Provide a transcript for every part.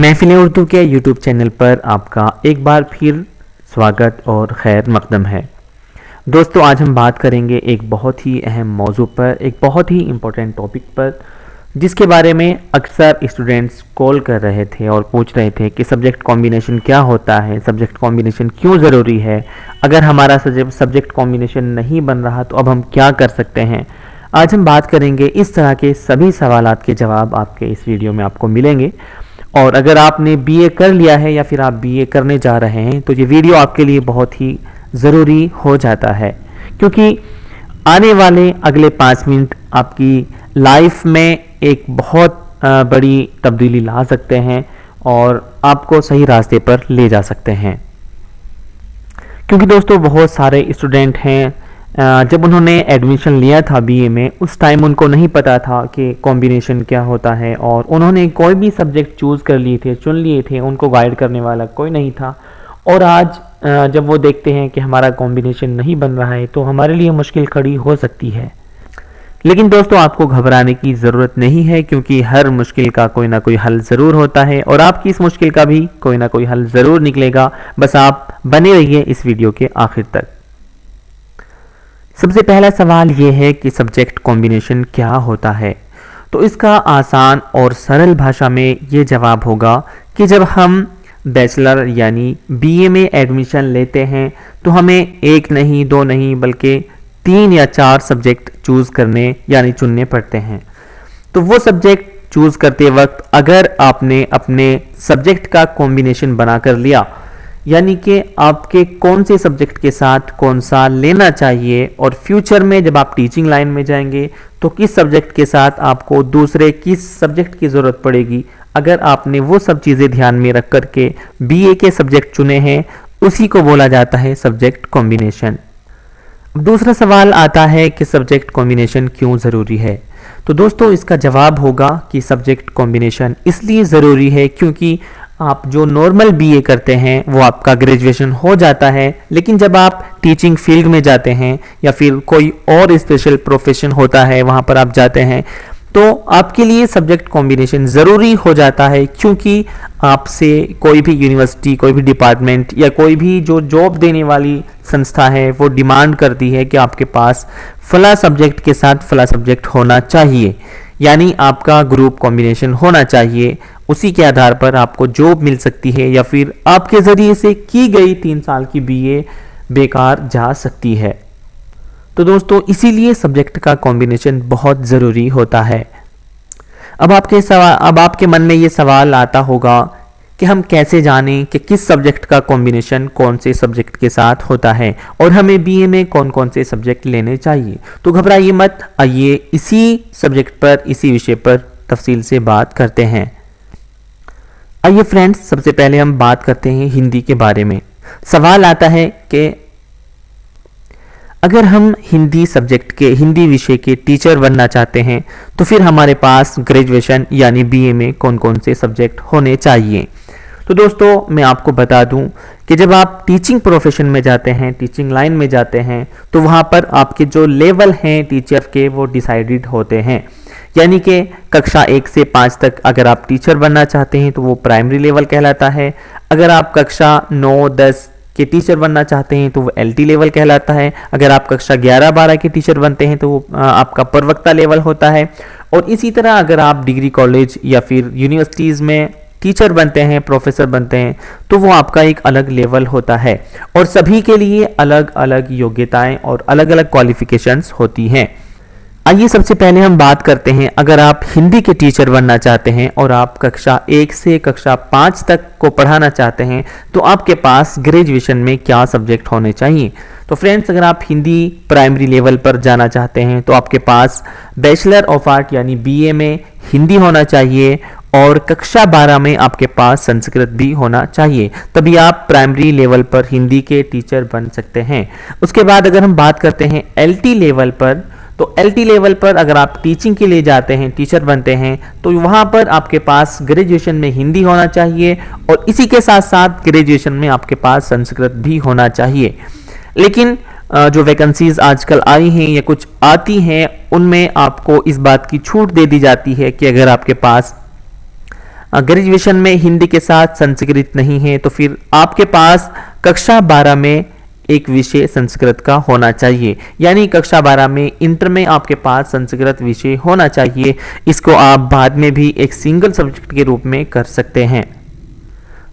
महफिल उर्दू के YouTube channel पर आपका एक बार फिर स्वागत और खैर मकदम है। दोस्तों, आज हम बात करेंगे एक बहुत ही अहम मौजू पर, एक बहुत ही इम्पोर्टेंट टॉपिक पर, जिसके बारे में अक्सर स्टूडेंट्स कॉल कर रहे थे और पूछ रहे थे कि सब्जेक्ट कॉम्बिनेशन क्या होता है, सब्जेक्ट कॉम्बिनेशन क्यों ज़रूरी है, अगर हमारा सब्जेक्ट कॉम्बिनेशन नहीं बन रहा तो अब हम क्या कर सकते हैं। आज हम बात करेंगे, इस तरह के सभी सवालात के जवाब आपके इस वीडियो में आपको मिलेंगे। और अगर आपने बीए कर लिया है या फिर आप बीए करने जा रहे हैं तो ये वीडियो आपके लिए बहुत ही ज़रूरी हो जाता है, क्योंकि आने वाले अगले 5 मिनट आपकी लाइफ में एक बहुत बड़ी तब्दीली ला सकते हैं और आपको सही रास्ते पर ले जा सकते हैं। क्योंकि दोस्तों, बहुत सारे स्टूडेंट हैं, जब उन्होंने एडमिशन लिया था बीए में, उस टाइम उनको नहीं पता था कि कॉम्बिनेशन क्या होता है और उन्होंने कोई भी सब्जेक्ट चूज़ कर लिए थे, चुन लिए थे, उनको गाइड करने वाला कोई नहीं था। और आज जब वो देखते हैं कि हमारा कॉम्बिनेशन नहीं बन रहा है तो हमारे लिए मुश्किल खड़ी हो सकती है। लेकिन दोस्तों, आपको घबराने की ज़रूरत नहीं है, क्योंकि हर मुश्किल का कोई ना कोई हल ज़रूर होता है और आपकी इस मुश्किल का भी कोई ना कोई हल ज़रूर निकलेगा। बस आप बने रहिए इस वीडियो के आखिर तक। सबसे पहला सवाल ये है कि सब्जेक्ट कॉम्बिनेशन क्या होता है। तो इसका आसान और सरल भाषा में ये जवाब होगा कि जब हम बैचलर यानी बीए में एडमिशन लेते हैं तो हमें एक नहीं, दो नहीं, बल्कि 3 या 4 सब्जेक्ट चूज़ करने यानी चुनने पड़ते हैं। तो वो सब्जेक्ट चूज़ करते वक्त अगर आपने अपने सब्जेक्ट का कॉम्बिनेशन बना कर लिया, यानी कि आपके कौन से सब्जेक्ट के साथ कौन सा लेना चाहिए, और फ्यूचर में जब आप टीचिंग लाइन में जाएंगे तो किस सब्जेक्ट के साथ आपको दूसरे किस सब्जेक्ट की ज़रूरत पड़ेगी, अगर आपने वो सब चीज़ें ध्यान में रख कर के बीए के सब्जेक्ट चुने हैं, उसी को बोला जाता है सब्जेक्ट कॉम्बिनेशन। दूसरा सवाल आता है कि सब्जेक्ट कॉम्बिनेशन क्यों ज़रूरी है। तो दोस्तों, इसका जवाब होगा कि सब्जेक्ट कॉम्बिनेशन इसलिए ज़रूरी है क्योंकि आप जो नॉर्मल बीए करते हैं वो आपका ग्रेजुएशन हो जाता है, लेकिन जब आप टीचिंग फील्ड में जाते हैं या फिर कोई और स्पेशल प्रोफेशन होता है वहाँ पर आप जाते हैं, तो आपके लिए सब्जेक्ट कॉम्बिनेशन ज़रूरी हो जाता है, क्योंकि आपसे कोई भी यूनिवर्सिटी, कोई भी डिपार्टमेंट या कोई भी जो जॉब देने वाली संस्था है वो डिमांड करती है कि आपके पास फला सब्जेक्ट के साथ फला सब्जेक्ट होना चाहिए, यानी आपका ग्रुप कॉम्बिनेशन होना चाहिए। उसी के आधार पर आपको जॉब मिल सकती है या फिर आपके ज़रिए से की गई 3 साल की बीए बेकार जा सकती है। तो दोस्तों, इसीलिए सब्जेक्ट का कॉम्बिनेशन बहुत ज़रूरी होता है। अब आपके मन में ये सवाल आता होगा कि हम कैसे जानें कि किस सब्जेक्ट का कॉम्बिनेशन कौन से सब्जेक्ट के साथ होता है और हमें बीए में कौन कौन से सब्जेक्ट लेने चाहिए। तो घबराइए मत, आइए इसी सब्जेक्ट पर, इसी विषय पर तफसील से बात करते हैं। आइए फ्रेंड्स, सबसे पहले हम बात करते हैं हिंदी के बारे में। सवाल आता है कि अगर हम हिंदी सब्जेक्ट के, हिंदी विषय के टीचर बनना चाहते हैं तो फिर हमारे पास ग्रेजुएशन यानी बीए में कौन कौन से सब्जेक्ट होने चाहिए। तो दोस्तों, मैं आपको बता दूं कि जब आप टीचिंग प्रोफेशन में जाते हैं, टीचिंग लाइन में जाते हैं, तो वहाँ पर आपके जो लेवल हैं टीचर के वो डिसाइडेड होते हैं। यानी कि कक्षा 1 से 5 तक अगर आप टीचर बनना चाहते हैं तो वो प्राइमरी लेवल कहलाता है। अगर आप कक्षा 9, 10 के टीचर बनना चाहते हैं तो वो एलटी लेवल कहलाता है। अगर आप कक्षा 11, 12 के टीचर बनते हैं तो वो आपका प्रवक्ता लेवल होता है। और इसी तरह अगर आप डिग्री कॉलेज या फिर यूनिवर्सिटीज़ में टीचर बनते हैं, प्रोफेसर बनते हैं, तो वो आपका एक अलग लेवल होता है और सभी के लिए अलग अलग योग्यताएं और अलग अलग क्वालिफिकेशंस होती हैं। आइए सबसे पहले हम बात करते हैं, अगर आप हिंदी के टीचर बनना चाहते हैं और आप कक्षा 1 से कक्षा 5 तक को पढ़ाना चाहते हैं तो आपके पास ग्रेजुएशन में क्या सब्जेक्ट होने चाहिए। तो फ्रेंड्स, अगर आप हिंदी प्राइमरी लेवल पर जाना चाहते हैं तो आपके पास बैचलर ऑफ आर्ट यानी बीए में हिंदी होना चाहिए और कक्षा 12 में आपके पास संस्कृत भी होना चाहिए, तभी आप प्राइमरी लेवल पर हिंदी के टीचर बन सकते हैं। उसके बाद अगर हम बात करते हैं एलटी लेवल पर, तो एलटी लेवल पर अगर आप टीचिंग के लिए जाते हैं, टीचर बनते हैं, तो वहाँ पर आपके पास ग्रेजुएशन में हिंदी होना चाहिए और इसी के साथ साथ ग्रेजुएशन में आपके पास संस्कृत भी होना चाहिए। लेकिन जो वैकेंसीज आजकल आई हैं या कुछ आती हैं, उनमें आपको इस बात की छूट दे दी जाती है कि अगर आपके पास ग्रेजुएशन में हिंदी के साथ संस्कृत नहीं है तो फिर आपके पास कक्षा 12 में एक विषय संस्कृत का होना चाहिए, यानी कक्षा 12 में इंटर में आपके पास संस्कृत विषय होना चाहिए। इसको आप बाद में भी एक सिंगल सब्जेक्ट के रूप में कर सकते हैं।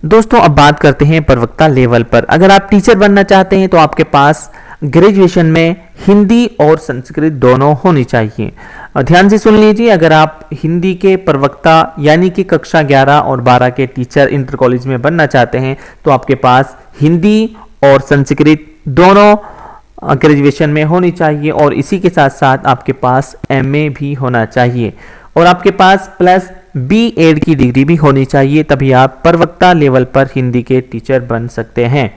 दोस्तों अब बात करते हैं प्रवक्ता लेवल पर। अगर आप टीचर बनना चाहते हैं तो आपके पास ग्रेजुएशन में हिंदी और संस्कृत दोनों होनी चाहिए। ध्यान से सुन लीजिए, अगर आप हिंदी के प्रवक्ता यानी कि कक्षा 11 और 12 के टीचर इंटर कॉलेज में बनना चाहते हैं तो आपके पास हिंदी और संस्कृत दोनों ग्रेजुएशन में होनी चाहिए और इसी के साथ साथ आपके पास एमए भी होना चाहिए और आपके पास प्लस B.Ed की डिग्री भी होनी चाहिए, तभी आप प्रवक्ता लेवल पर हिंदी के टीचर बन सकते हैं।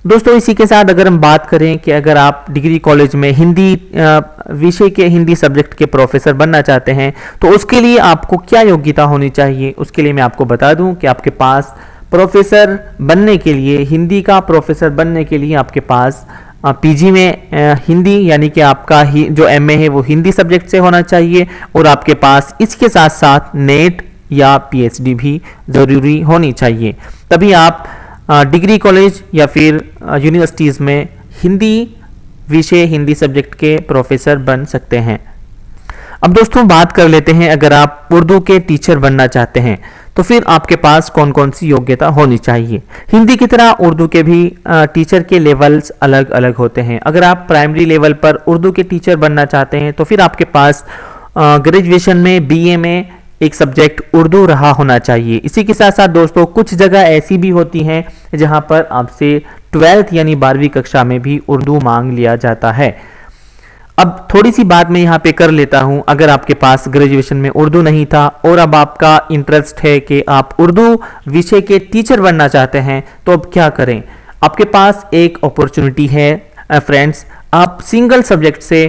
दोस्तों इसी के साथ अगर हम बात करें कि अगर आप डिग्री कॉलेज में हिंदी विषय के हिंदी सब्जेक्ट के प्रोफेसर बनना चाहते हैं तो उसके लिए आपको क्या योग्यता होनी चाहिए, उसके लिए मैं आपको बता दूं कि आपके पास प्रोफेसर बनने के लिए, हिंदी का प्रोफेसर बनने के लिए आपके पास पीजी में हिंदी यानी कि आपका जो एमए है वो हिंदी सब्जेक्ट से होना चाहिए और आपके पास इसके साथ साथ नेट या पीएचडी भी ज़रूरी होनी चाहिए, तभी आप डिग्री कॉलेज या फिर यूनिवर्सिटीज़ में हिंदी विषय हिंदी सब्जेक्ट के प्रोफेसर बन सकते हैं। अब दोस्तों बात कर लेते हैं, अगर आप उर्दू के टीचर बनना चाहते हैं तो फिर आपके पास कौन कौन सी योग्यता होनी चाहिए। हिंदी की तरह उर्दू के भी टीचर के लेवल्स अलग अलग होते हैं। अगर आप प्राइमरी लेवल पर उर्दू के टीचर बनना चाहते हैं तो फिर आपके पास ग्रेजुएशन में बीए में एक सब्जेक्ट उर्दू रहा होना चाहिए। इसी के साथ साथ दोस्तों कुछ जगह ऐसी भी होती हैं जहां पर आपसे 12th यानी 12वीं कक्षा में भी उर्दू मांग लिया जाता है। अब थोड़ी सी बात मैं यहाँ पे कर लेता हूँ, अगर आपके पास ग्रेजुएशन में उर्दू नहीं था और अब आपका इंटरेस्ट है कि आप उर्दू विषय के टीचर बनना चाहते हैं तो अब क्या करें। आपके पास एक अपॉर्चुनिटी है फ्रेंड्स, आप सिंगल सब्जेक्ट से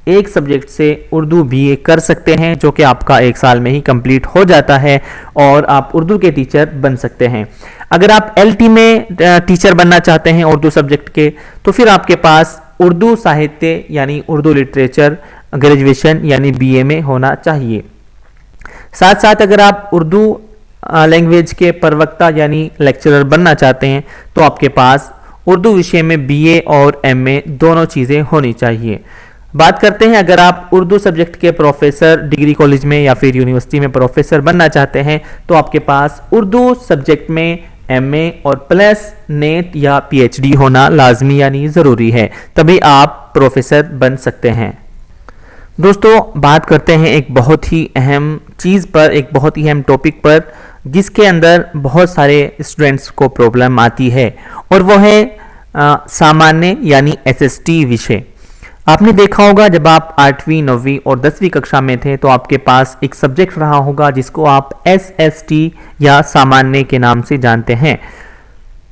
एक सब्जेक्ट से उर्दू बीए कर सकते हैं जो कि आपका 1 साल में ही कंप्लीट हो जाता है और आप उर्दू के टीचर बन सकते हैं। अगर आप एलटी में टीचर बनना चाहते हैं उर्दू सब्जेक्ट के तो फिर आपके पास उर्दू साहित्य यानी उर्दू लिटरेचर ग्रेजुएशन यानी बीए में होना चाहिए। साथ साथ अगर आप उर्दू लैंग्वेज के प्रवक्ता यानी लेक्चरर बनना चाहते हैं तो आपके पास उर्दू विषय में बीए और एमए दोनों चीज़ें होनी चाहिए। बात करते हैं, अगर आप उर्दू सब्जेक्ट के प्रोफेसर डिग्री कॉलेज में या फिर यूनिवर्सिटी में प्रोफेसर बनना चाहते हैं तो आपके पास उर्दू सब्जेक्ट में एमए और प्लस नेट या पीएचडी होना लाजमी यानी ज़रूरी है, तभी आप प्रोफेसर बन सकते हैं। दोस्तों बात करते हैं एक बहुत ही अहम चीज़ पर, एक बहुत ही अहम टॉपिक पर जिसके अंदर बहुत सारे स्टूडेंट्स को प्रॉब्लम आती है और वो है सामान्य यानी एसएसटी विषय। आपने देखा होगा जब आप 8वीं 9वीं और 10वीं कक्षा में थे तो आपके पास एक सब्जेक्ट रहा होगा जिसको आप एसएसटी या सामान्य के नाम से जानते हैं।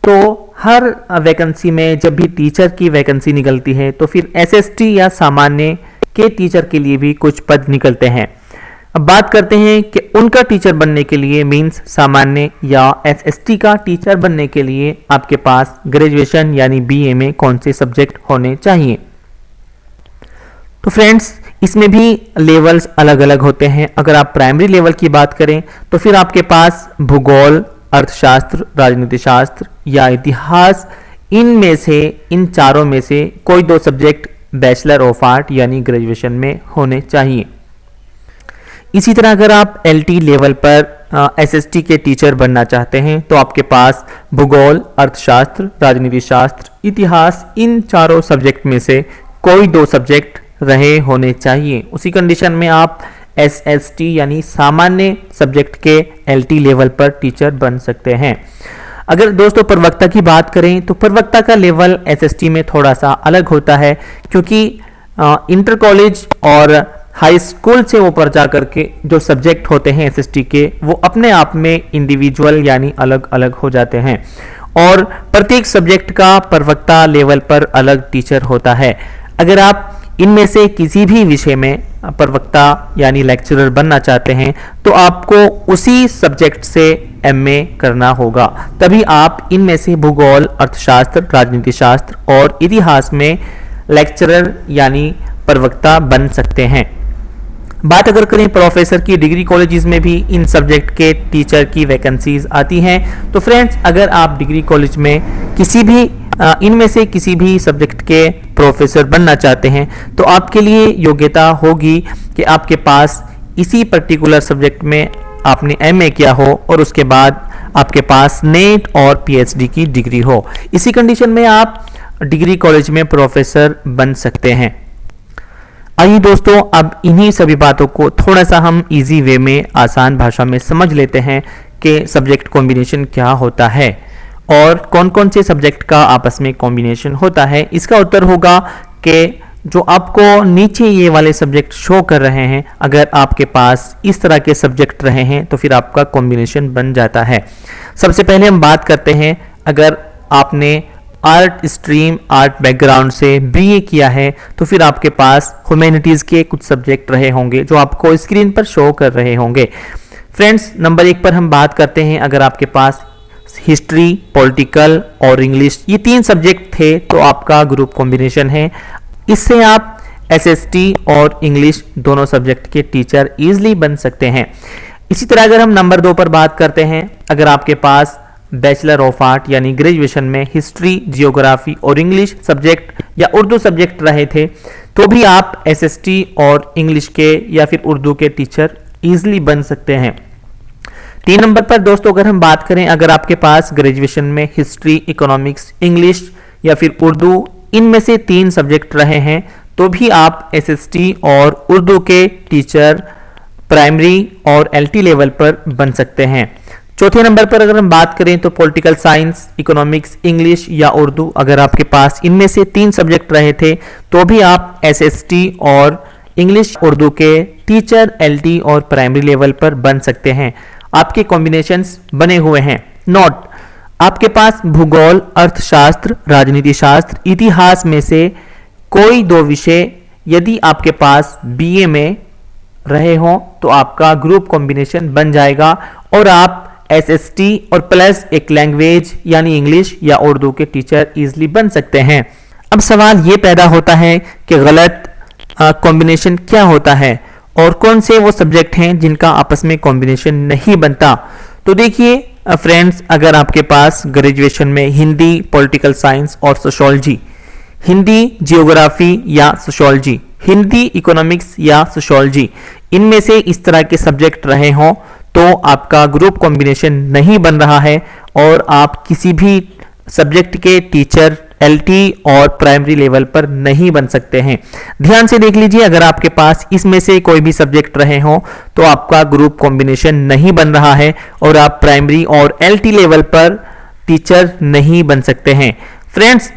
तो हर वैकेंसी में जब भी टीचर की वैकेंसी निकलती है तो फिर एसएसटी या सामान्य के टीचर के लिए भी कुछ पद निकलते हैं। अब बात करते हैं कि उनका टीचर बनने के लिए मींस सामान्य या एसएसटी का टीचर बनने के लिए आपके पास ग्रेजुएशन यानी बीए में कौन से सब्जेक्ट होने चाहिए। तो फ्रेंड्स इसमें भी लेवल्स अलग अलग होते हैं। अगर आप प्राइमरी लेवल की बात करें तो फिर आपके पास भूगोल, अर्थशास्त्र, राजनीति शास्त्र या इतिहास, इनमें से इन चारों में से कोई 2 सब्जेक्ट बैचलर ऑफ आर्ट यानी ग्रेजुएशन में होने चाहिए। इसी तरह अगर आप एलटी लेवल पर एसएसटी के टीचर बनना चाहते हैं तो आपके पास भूगोल, अर्थशास्त्र, राजनीति शास्त्र, इतिहास, इन चारों सब्जेक्ट में से कोई 2 सब्जेक्ट रहे होने चाहिए। उसी कंडीशन में आप एसएसटी यानी सामान्य सब्जेक्ट के एलटी लेवल पर टीचर बन सकते हैं। अगर दोस्तों प्रवक्ता की बात करें तो प्रवक्ता का लेवल एसएसटी में थोड़ा सा अलग होता है क्योंकि इंटर कॉलेज और हाई स्कूल से ऊपर जा करके जो सब्जेक्ट होते हैं एसएसटी के वो अपने आप में इंडिविजुअल यानी अलग अलग हो जाते हैं और प्रत्येक सब्जेक्ट का प्रवक्ता लेवल पर अलग टीचर होता है। अगर आप इनमें से किसी भी विषय में प्रवक्ता यानी लेक्चरर बनना चाहते हैं तो आपको उसी सब्जेक्ट से एमए करना होगा, तभी आप इनमें से भूगोल, अर्थशास्त्र, राजनीति शास्त्र और इतिहास में लेक्चरर यानी प्रवक्ता बन सकते हैं। बात अगर करें प्रोफेसर की, डिग्री कॉलेजेस में भी इन सब्जेक्ट के टीचर की वैकेंसीज आती हैं। तो फ्रेंड्स, अगर आप डिग्री कॉलेज में किसी भी इनमें से किसी भी सब्जेक्ट के प्रोफेसर बनना चाहते हैं तो आपके लिए योग्यता होगी कि आपके पास इसी पर्टिकुलर सब्जेक्ट में आपने एमए किया हो और उसके बाद आपके पास नेट और पीएचडी की डिग्री हो। इसी कंडीशन में आप डिग्री कॉलेज में प्रोफेसर बन सकते हैं। आइए दोस्तों, अब इन्हीं सभी बातों को थोड़ा सा हम इजी वे में, आसान भाषा में समझ लेते हैं कि सब्जेक्ट कॉम्बिनेशन क्या होता है और कौन कौन से सब्जेक्ट का आपस में कॉम्बिनेशन होता है। इसका उत्तर होगा कि जो आपको नीचे ये वाले सब्जेक्ट शो कर रहे हैं, अगर आपके पास इस तरह के सब्जेक्ट रहे हैं तो फिर आपका कॉम्बिनेशन बन जाता है। सबसे पहले हम बात करते हैं, अगर आपने आर्ट स्ट्रीम, आर्ट बैकग्राउंड से बीए किया है तो फिर आपके पास ह्यूमैनिटीज़ के कुछ सब्जेक्ट रहे होंगे जो आपको स्क्रीन पर शो कर रहे होंगे। फ्रेंड्स, नंबर 1 पर हम बात करते हैं, अगर आपके पास हिस्ट्री, पॉलिटिकल और इंग्लिश ये 3 सब्जेक्ट थे तो आपका ग्रुप कॉम्बिनेशन है। इससे आप एसएसटी और इंग्लिश दोनों सब्जेक्ट के टीचर इजीली बन सकते हैं। इसी तरह अगर हम नंबर 2 पर बात करते हैं, अगर आपके पास बैचलर ऑफ आर्ट यानी ग्रेजुएशन में हिस्ट्री, जियोग्राफी और इंग्लिश सब्जेक्ट या उर्दू सब्जेक्ट रहे थे तो भी आप एसएसटी और इंग्लिश के या फिर उर्दू के टीचर इजीली बन सकते हैं। 3 नंबर पर दोस्तों अगर हम बात करें, अगर आपके पास ग्रेजुएशन में हिस्ट्री, इकोनॉमिक्स, इंग्लिश या फिर उर्दू इनमें से 3 सब्जेक्ट रहे हैं तो भी आप एसएसटी और उर्दू के टीचर प्राइमरी और एलटी लेवल पर बन सकते हैं। चौथे नंबर पर अगर हम बात करें तो पॉलिटिकल साइंस, इकोनॉमिक्स, इंग्लिश या उर्दू, अगर आपके पास इनमें से 3 सब्जेक्ट रहे थे तो भी आप एसएसटी और इंग्लिश, उर्दू के टीचर एलटी और प्राइमरी लेवल पर बन सकते हैं। आपके कॉम्बिनेशंस बने हुए हैं। नोट, आपके पास भूगोल, अर्थशास्त्र, राजनीति शास्त्र, इतिहास में से कोई 2 विषय यदि आपके पास बीए में रहे हों तो आपका ग्रुप कॉम्बिनेशन बन जाएगा और आप एसएसटी और प्लस एक लैंग्वेज यानी इंग्लिश या उर्दू के टीचर इजीली बन सकते हैं। अब सवाल ये पैदा होता है कि गलत कॉम्बिनेशन क्या होता है और कौन से वो सब्जेक्ट हैं जिनका आपस में कॉम्बिनेशन नहीं बनता। तो देखिए फ्रेंड्स, अगर आपके पास ग्रेजुएशन में हिंदी, पॉलिटिकल साइंस और सोशियोलॉजी, हिंदी, जियोग्राफी या सोशियोलॉजी, हिंदी, इकोनॉमिक्स या सोशियोलॉजी, इनमें से इस तरह के सब्जेक्ट रहे हों तो आपका ग्रुप कॉम्बिनेशन नहीं बन रहा है और आप किसी भी सब्जेक्ट के टीचर एलटी और प्राइमरी लेवल पर नहीं बन सकते हैं। ध्यान से देख लीजिए, अगर आपके पास इसमें से कोई भी सब्जेक्ट रहे हों तो आपका ग्रुप कॉम्बिनेशन नहीं बन रहा है और आप प्राइमरी और एलटी लेवल पर टीचर नहीं बन सकते हैं। फ्रेंड्स,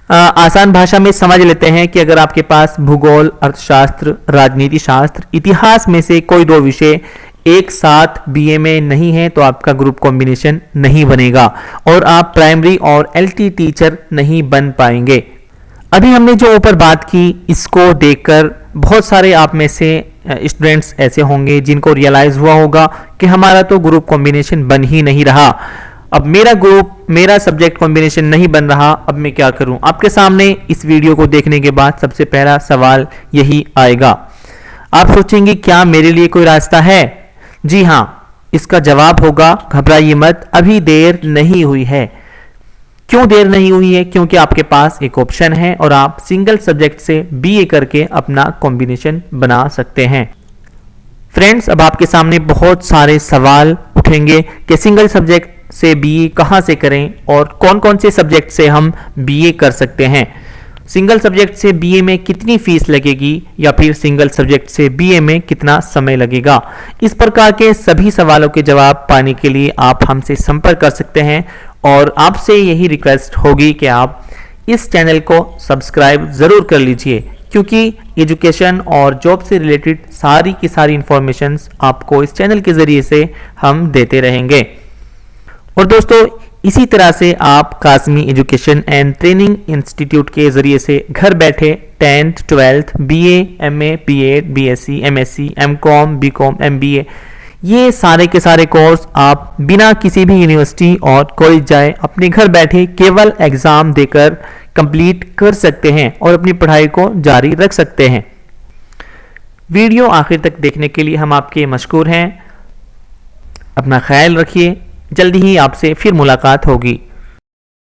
आसान भाषा में समझ लेते हैं कि अगर आपके पास भूगोल, अर्थशास्त्र, राजनीति शास्त्र, इतिहास में से कोई 2 विषय एक साथ बीए में नहीं है तो आपका ग्रुप कॉम्बिनेशन नहीं बनेगा और आप प्राइमरी और एलटी टीचर नहीं बन पाएंगे। अभी हमने जो ऊपर बात की, इसको देखकर बहुत सारे आप में से स्टूडेंट्स ऐसे होंगे जिनको रियलाइज हुआ होगा कि हमारा तो ग्रुप कॉम्बिनेशन बन ही नहीं रहा, अब मेरा सब्जेक्ट कॉम्बिनेशन नहीं बन रहा, अब मैं क्या करूं। आपके सामने इस वीडियो को देखने के बाद सबसे पहला सवाल यही आएगा। आप सोचेंगे क्या मेरे लिए कोई रास्ता है? जी हाँ, इसका जवाब होगा घबराइए मत, अभी देर नहीं हुई है। क्यों देर नहीं हुई है? क्योंकि आपके पास एक ऑप्शन है और आप सिंगल सब्जेक्ट से बीए करके अपना कॉम्बिनेशन बना सकते हैं। फ्रेंड्स, अब आपके सामने बहुत सारे सवाल उठेंगे कि सिंगल सब्जेक्ट से बीए कहां से करें और कौन कौन से सब्जेक्ट से हम बीए कर सकते हैं। सिंगल सब्जेक्ट से बीए में कितनी फीस लगेगी या फिर सिंगल सब्जेक्ट से बीए में कितना समय लगेगा। इस प्रकार के सभी सवालों के जवाब पाने के लिए आप हमसे संपर्क कर सकते हैं और आपसे यही रिक्वेस्ट होगी कि आप इस चैनल को सब्सक्राइब ज़रूर कर लीजिए, क्योंकि एजुकेशन और जॉब से रिलेटेड सारी की सारी इंफॉर्मेशंस आपको इस चैनल के ज़रिए से हम देते रहेंगे। और दोस्तों, इसी तरह से आप Qasmi education and training institute के ज़रिए से घर बैठे 10th, 12th, BA, MA, BEd, BSc, MSc, MCom, BCom, MBA, ये सारे के सारे कोर्स आप बिना किसी भी यूनिवर्सिटी और कॉलेज जाए अपने घर बैठे केवल एग्ज़ाम देकर कंप्लीट कर सकते हैं और अपनी पढ़ाई को जारी रख सकते हैं। वीडियो आखिर तक देखने के लिए हम आपके मशकूर हैं। अपना ख्याल रखिए, जल्दी ही आपसे फिर मुलाकात होगी।